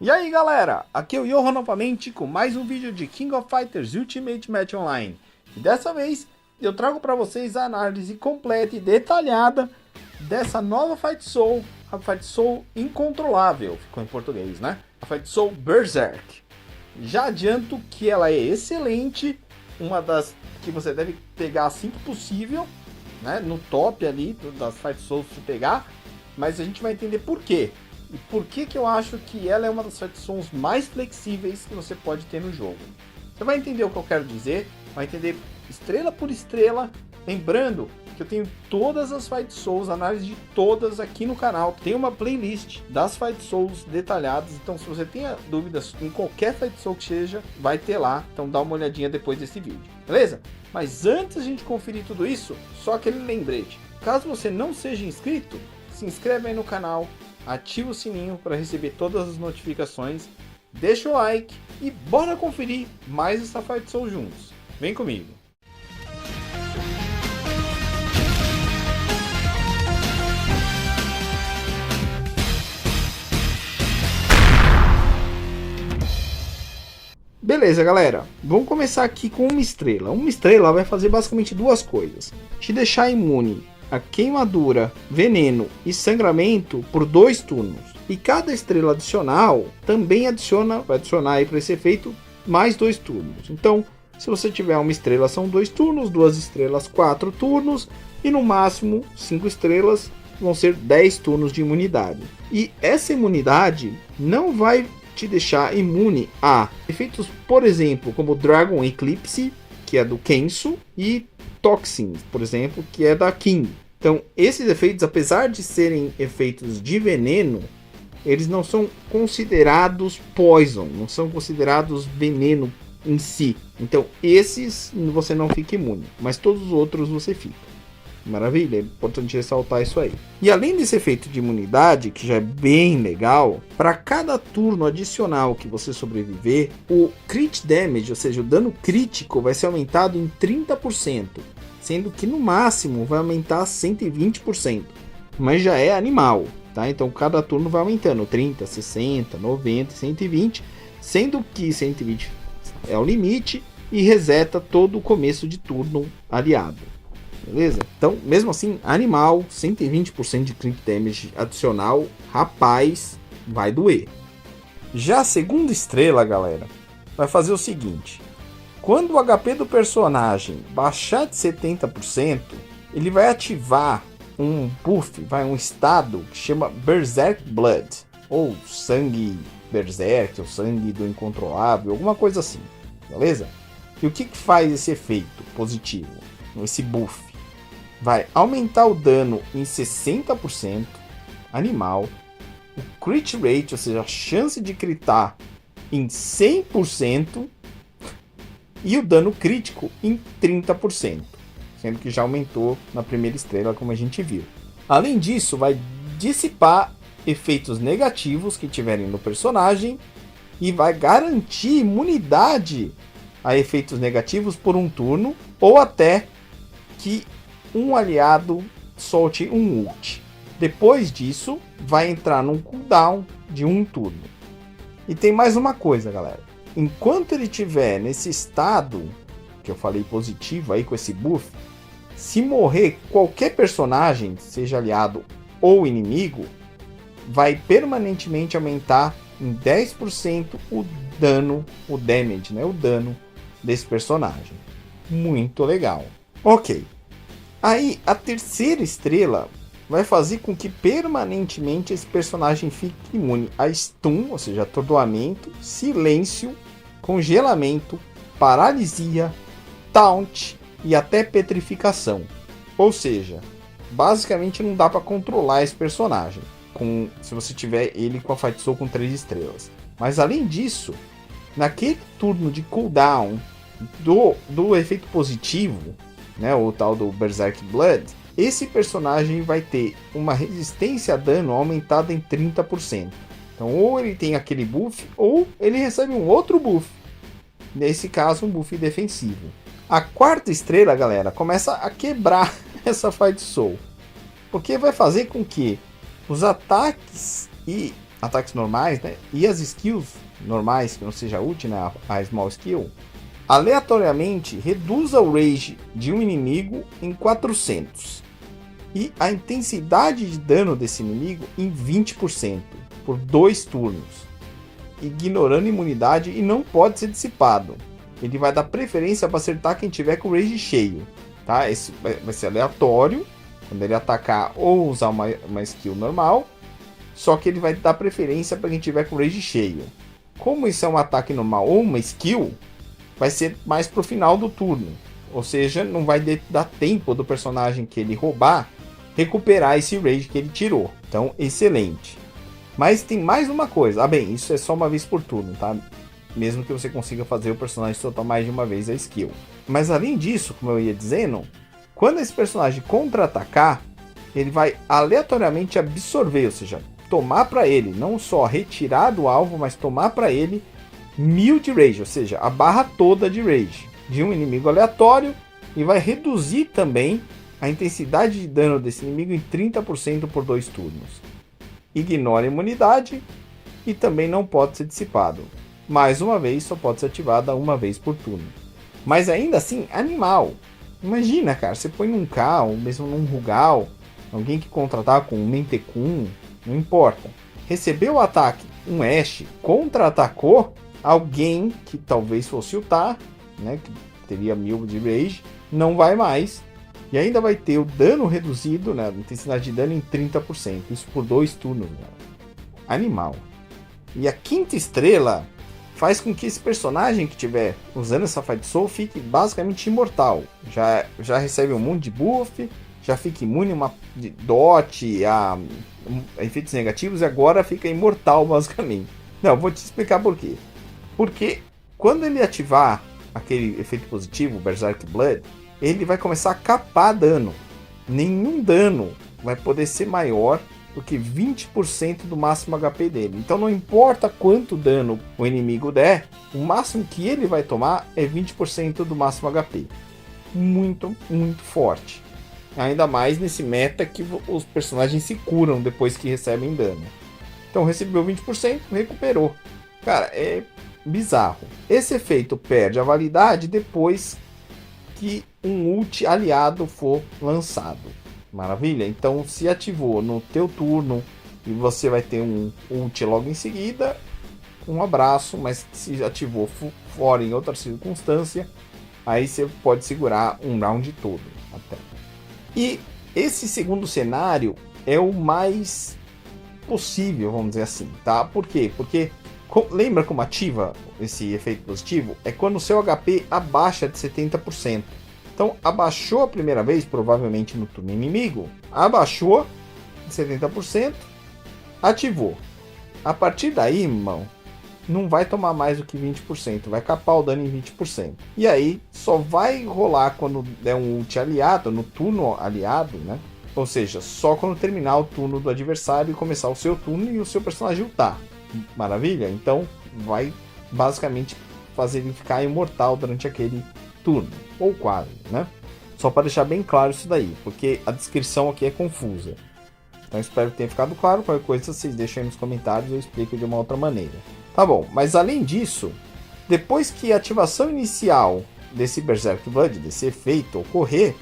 E aí galera, aqui é o Yoho novamente com mais um vídeo de King of Fighters Ultimate Match Online. E dessa vez eu trago para vocês a análise completa e detalhada dessa nova Fight Soul, a Fight Soul Incontrolável, ficou em português, né? A Fight Soul Berserk. Já adianto que ela é excelente, uma das que você deve pegar assim que possível, né? No top ali das Fight Souls se pegar, mas a gente vai entender por quê. E por que eu acho que ela é uma das Fight Souls mais flexíveis que você pode ter no jogo. Você vai entender o que eu quero dizer, vai entender estrela por estrela. Lembrando que eu tenho todas as Fight Souls, análise de todas aqui no canal. Tem uma playlist das Fight Souls detalhadas, então se você tem dúvidas em qualquer Fight Soul que seja, vai ter lá. Então dá uma olhadinha depois desse vídeo, beleza? Mas antes de a gente conferir tudo isso, só aquele lembrete. Caso você não seja inscrito, se inscreve aí no canal, ativa o sininho para receber todas as notificações, deixa o like e bora conferir mais essa Fight Soul juntos. Vem comigo! Beleza, galera, vamos começar aqui com uma estrela. Uma estrela vai fazer basicamente duas coisas: te deixar imune a queimadura, veneno e sangramento por 2 turnos. E cada estrela adicional também vai adicionar aí para esse efeito mais 2 turnos. Então, se você tiver uma estrela são 2 turnos, 2 estrelas 4 turnos e no máximo 5 estrelas vão ser 10 turnos de imunidade. E essa imunidade não vai te deixar imune a efeitos, por exemplo, como Dragon Eclipse, que é do Kensu, e Toxins, por exemplo, que é da King. Então, esses efeitos, apesar de serem efeitos de veneno, eles não são considerados poison, não são considerados veneno em si. Então, esses você não fica imune, mas todos os outros você fica. Maravilha, é importante ressaltar isso aí. E além desse efeito de imunidade, que já é bem legal, para cada turno adicional que você sobreviver, o crit damage, ou seja, o dano crítico, vai ser aumentado em 30%, sendo que no máximo vai aumentar 120%, mas já é animal, tá? Então cada turno vai aumentando 30, 60, 90, 120, sendo que 120 é o limite e reseta todo o começo de turno aliado. Beleza? Então, mesmo assim, animal, 120% de crit damage adicional, rapaz, vai doer. Já a segunda estrela, galera, vai fazer o seguinte: quando o HP do personagem baixar de 70%, ele vai ativar um buff, um estado que chama Berserk Blood, ou sangue Berserk, ou sangue do incontrolável, alguma coisa assim, beleza? E o que faz esse efeito positivo, esse buff? Vai aumentar o dano em 60%, animal, o crit rate, ou seja, a chance de critar em 100%, e o dano crítico em 30%, sendo que já aumentou na primeira estrela, como a gente viu. Além disso, vai dissipar efeitos negativos que tiverem no personagem e vai garantir imunidade a efeitos negativos por um turno, ou até que um aliado solte um ult. Depois disso, vai entrar num cooldown de um turno. E tem mais uma coisa, galera. Enquanto ele estiver nesse estado que eu falei positivo aí com esse buff, se morrer qualquer personagem, seja aliado ou inimigo, vai permanentemente aumentar em 10% o dano, o damage, né? O dano desse personagem. Muito legal. Ok. Aí, a terceira estrela vai fazer com que permanentemente esse personagem fique imune a stun, ou seja, atordoamento, silêncio, congelamento, paralisia, taunt e até petrificação. Ou seja, basicamente não dá para controlar esse personagem se você tiver ele com a Fight Soul com 3 estrelas. Mas além disso, naquele turno de cooldown do efeito positivo, né, o tal do Berserk Blood, esse personagem vai ter uma resistência a dano aumentada em 30%. Então, ou ele tem aquele buff, ou ele recebe um outro buff. Nesse caso, um buff defensivo. A quarta estrela, galera, começa a quebrar essa Fight Soul, porque vai fazer com que os ataques e ataques normais, né? E as skills normais, que não seja ult, né? A small skill, aleatoriamente reduza o rage de um inimigo em 400 e a intensidade de dano desse inimigo em 20% por 2 turnos, ignorando imunidade, e não pode ser dissipado. Ele vai dar preferência para acertar quem tiver com o rage cheio, tá? Esse vai ser aleatório quando ele atacar ou usar uma skill normal, só que ele vai dar preferência para quem tiver com o rage cheio. Como isso é um ataque normal ou uma skill, vai ser mais pro final do turno, ou seja, não vai dar tempo do personagem que ele roubar recuperar esse rage que ele tirou. Então, excelente. Mas tem mais uma coisa. Bem, isso é só uma vez por turno, tá? Mesmo que você consiga fazer o personagem soltar mais de uma vez a skill. Mas além disso, como eu ia dizendo, quando esse personagem contra-atacar, ele vai aleatoriamente absorver, ou seja, tomar para ele, não só retirar do alvo, mas tomar para ele 1000 de rage, ou seja, a barra toda de rage de um inimigo aleatório, e vai reduzir também a intensidade de dano desse inimigo em 30% por 2 turnos. Ignora a imunidade e também não pode ser dissipado. Mais uma vez, só pode ser ativada uma vez por turno. Mas ainda assim, animal. Imagina, cara, você põe num K, ou mesmo num Rugal, alguém que contratar com um Mentecum, não importa. Recebeu o ataque, um Ashe, contra-atacou alguém que talvez fosse ultar, né, que teria 1000 de rage, não vai mais. E ainda vai ter o dano reduzido, né, a intensidade de dano em 30%. Isso por 2 turnos. Né? Animal. E a 5ª estrela faz com que esse personagem que estiver usando essa Fight Soul fique basicamente imortal. Já recebe um monte de buff, já fica imune a dot, a efeitos negativos, e agora fica imortal basicamente. Não, vou te explicar por quê. Porque quando ele ativar aquele efeito positivo, Berserk Blood, ele vai começar a capar dano. Nenhum dano vai poder ser maior do que 20% do máximo HP dele. Então não importa quanto dano o inimigo der, o máximo que ele vai tomar é 20% do máximo HP. Muito, muito forte. Ainda mais nesse meta que os personagens se curam depois que recebem dano. Então recebeu 20%, recuperou. Cara, é bizarro. Esse efeito perde a validade depois que um ult aliado for lançado. Maravilha? Então, se ativou no teu turno e você vai ter um ult logo em seguida, um abraço, mas se ativou fora em outra circunstância, aí você pode segurar um round todo até. E esse segundo cenário é o mais possível, vamos dizer assim, tá? Por quê? Porque lembra como ativa esse efeito positivo? É quando o seu HP abaixa de 70%. Então, abaixou a primeira vez, provavelmente no turno inimigo, abaixou de 70%, ativou. A partir daí, irmão, não vai tomar mais do que 20%, vai capar o dano em 20%. E aí, só vai rolar quando der um ult aliado, no turno aliado, né? Ou seja, só quando terminar o turno do adversário e começar o seu turno e o seu personagem ultar. Maravilha? Então, vai basicamente fazer ele ficar imortal durante aquele turno, ou quase, né? Só para deixar bem claro isso daí, porque a descrição aqui é confusa. Então espero que tenha ficado claro. Qualquer coisa vocês deixem aí nos comentários, eu explico de uma outra maneira. Tá bom, mas além disso, depois que a ativação inicial desse Berserk Blood, desse efeito ocorrer,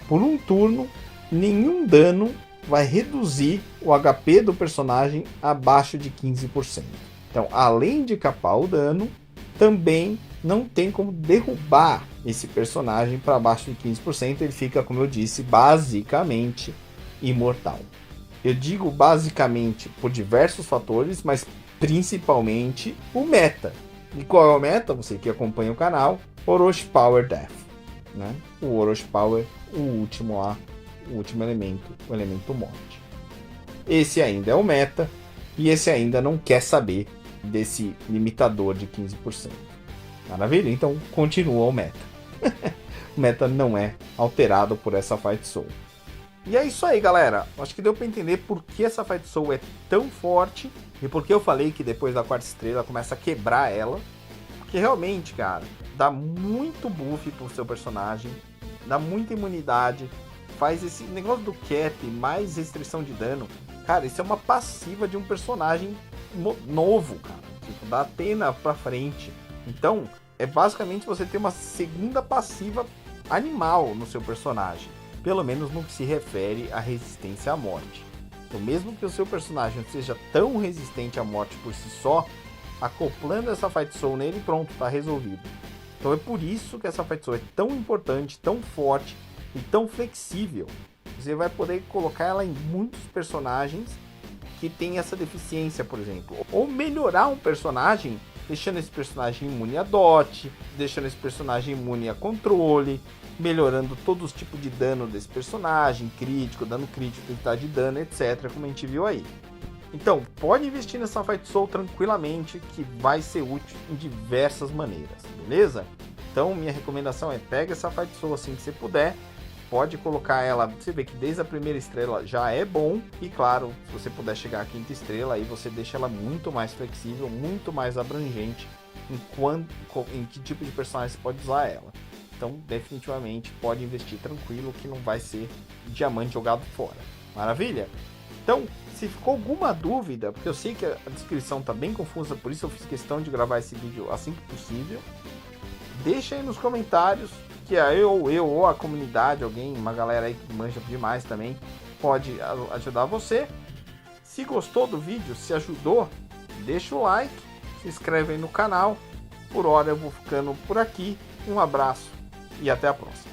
por um turno, nenhum dano vai reduzir o HP do personagem abaixo de 15%. Então, além de capar o dano, também não tem como derrubar esse personagem para abaixo de 15%. Ele fica, como eu disse, basicamente imortal. Eu digo basicamente por diversos fatores, mas principalmente o meta. E qual é o meta? Você que acompanha o canal, Orochi Power Death, né? O Orochi Power, o último lá, o último elemento, o elemento morte. Esse ainda é o meta, e esse ainda não quer saber desse limitador de 15%. Maravilha? Então continua o meta. O meta não é alterado por essa Fight Soul. E é isso aí, galera. Acho que deu para entender por que essa Fight Soul é tão forte e por que eu falei que depois da 4ª estrela começa a quebrar ela. Porque realmente, cara, dá muito buff pro seu personagem, dá muita imunidade, faz esse negócio do cap, mais restrição de dano, Cara, isso é uma passiva de um personagem novo, cara. Tipo, da Athena pra frente. Então, é basicamente você ter uma segunda passiva animal no seu personagem. Pelo menos no que se refere à resistência à morte. Então, mesmo que o seu personagem não seja tão resistente à morte por si só, acoplando essa Fight Soul nele, pronto, tá resolvido. Então é por isso que essa Fight Soul é tão importante, tão forte e tão flexível. Você vai poder colocar ela em muitos personagens que tem essa deficiência, por exemplo. Ou melhorar um personagem, deixando esse personagem imune a dot, deixando esse personagem imune a controle, melhorando todos os tipos de dano desse personagem, crítico, dano crítico, intensidade de dano, etc, como a gente viu aí. Então, pode investir nessa Fight Soul tranquilamente, que vai ser útil em diversas maneiras, beleza? Então, minha recomendação é pega essa Fight Soul assim que você puder, pode colocar ela, você vê que desde a primeira estrela já é bom, e claro, se você puder chegar à quinta estrela, aí você deixa ela muito mais flexível, muito mais abrangente em que tipo de personagem você pode usar ela. Então, definitivamente, pode investir tranquilo que não vai ser diamante jogado fora. Maravilha? Então, se ficou alguma dúvida, porque eu sei que a descrição está bem confusa, por isso eu fiz questão de gravar esse vídeo assim que possível, deixa aí nos comentários, que eu ou a comunidade, alguém, uma galera aí que manja demais também, pode ajudar você. Se gostou do vídeo, se ajudou, deixa o like, se inscreve aí no canal. Por hora eu vou ficando por aqui. Um abraço e até a próxima.